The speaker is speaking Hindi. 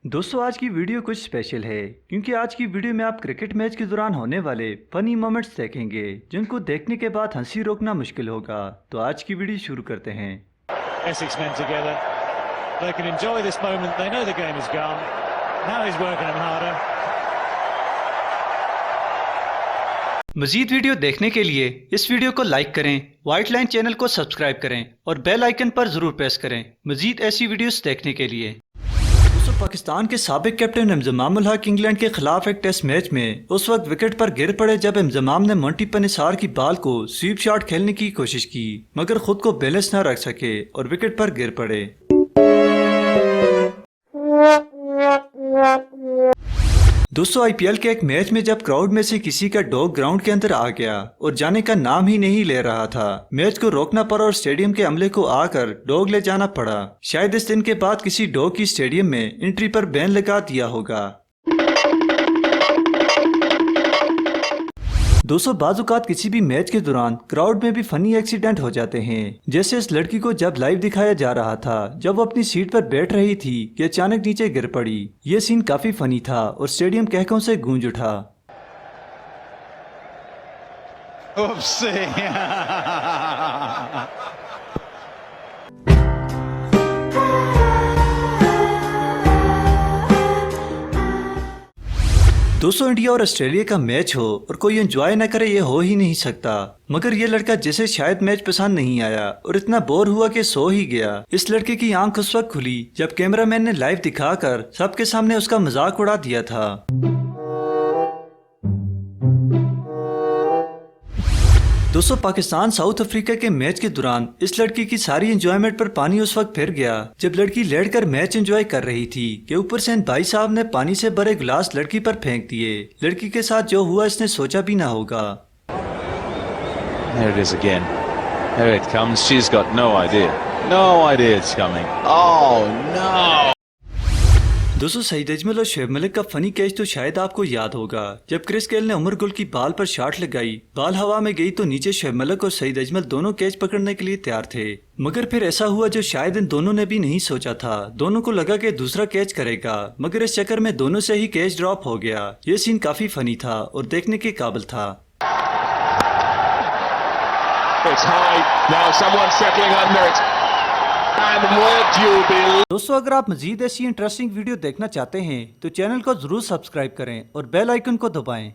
दोस्तों आज की वीडियो कुछ स्पेशल है क्योंकि आज की वीडियो में आप क्रिकेट मैच के दौरान होने वाले फनी मोमेंट्स देखेंगे जिनको देखने के बाद हंसी रोकना मुश्किल होगा। तो आज की वीडियो शुरू करते हैं। Essex men together. They can enjoy this moment. They know the game is gone. Now he's working them harder. Majeed video देखने के लिए इस वीडियो को लाइक करें, व्हाइट लाइन चैनल को सब्सक्राइब करें और बेल आइकन पर जरूर प्रेस करें मजीद ऐसी वीडियोस देखने के लिए। दोस्तों पाकिस्तान के साबिक कैप्टन इंजमाम उल हक इंग्लैंड के खिलाफ एक टेस्ट मैच में उस वक्त विकेट पर गिर पड़े जब इंजमाम ने मोंटी पेनिसार की बॉल को स्वीप शॉट खेलने की कोशिश की मगर खुद को बैलेंस न रख सके और विकेट पर गिर पड़े। दोस्तों आईपीएल के एक मैच में जब क्राउड में से किसी का डॉग ग्राउंड के अंदर आ गया और जाने का नाम ही नहीं ले रहा था, मैच को रोकना पड़ा और स्टेडियम के अमले को आकर डॉग ले जाना पड़ा। शायद इस दिन के बाद किसी डॉग की स्टेडियम में एंट्री पर बैन लगा दिया होगा। दोस्तों बाजुकात किसी भी मैच के दौरान क्राउड में भी फनी एक्सीडेंट हो जाते हैं। जैसे इस लड़की को जब लाइव दिखाया जा रहा था जब वो अपनी सीट पर बैठ रही थी कि अचानक नीचे गिर पड़ी। ये सीन काफी फनी था और स्टेडियम कहकों से गूंज उठा। दोस्तों इंडिया और ऑस्ट्रेलिया का मैच हो और कोई एंजॉय न करे ये हो ही नहीं सकता, मगर ये लड़का जिसे शायद मैच पसंद नहीं आया और इतना बोर हुआ कि सो ही गया। इस लड़के की आंख उस वक्त खुली जब कैमरामैन ने लाइव दिखाकर सबके सामने उसका मजाक उड़ा दिया था। दोस्तों पाकिस्तान साउथ अफ्रीका के मैच के दौरान इस लड़की की सारी एंजॉयमेंट पर पानी उस वक्त फिर गया जब लड़की लेटकर मैच एंजॉय कर रही थी कि ऊपर से भाई साहब ने पानी से भरे गिलास लड़की पर फेंक दिए। लड़की के साथ जो हुआ इसने सोचा भी ना होगा। There it is again. There it comes. She's got no idea. No idea it's coming. Oh no! दोस्तों सईद अजमल और शोएब मलिक का फनी कैच तो शायद आपको याद होगा जब क्रिस गेल ने उमर गुल की बाल पर शॉट लगाई, बाल हवा में गई तो नीचे शोएब मलिक और सईद अजमल दोनों कैच पकड़ने के लिए तैयार थे, मगर फिर ऐसा हुआ जो शायद इन दोनों ने भी नहीं सोचा था। दोनों को लगा कि दूसरा कैच करेगा मगर इस चक्कर में दोनों से ही कैच ड्रॉप हो गया। ये सीन काफी फनी था और देखने के काबिल था। दोस्तों अगर आप मजीद ऐसी इंटरेस्टिंग वीडियो देखना चाहते हैं तो चैनल को जरूर सब्सक्राइब करें और बेल आइकन को दबाएं।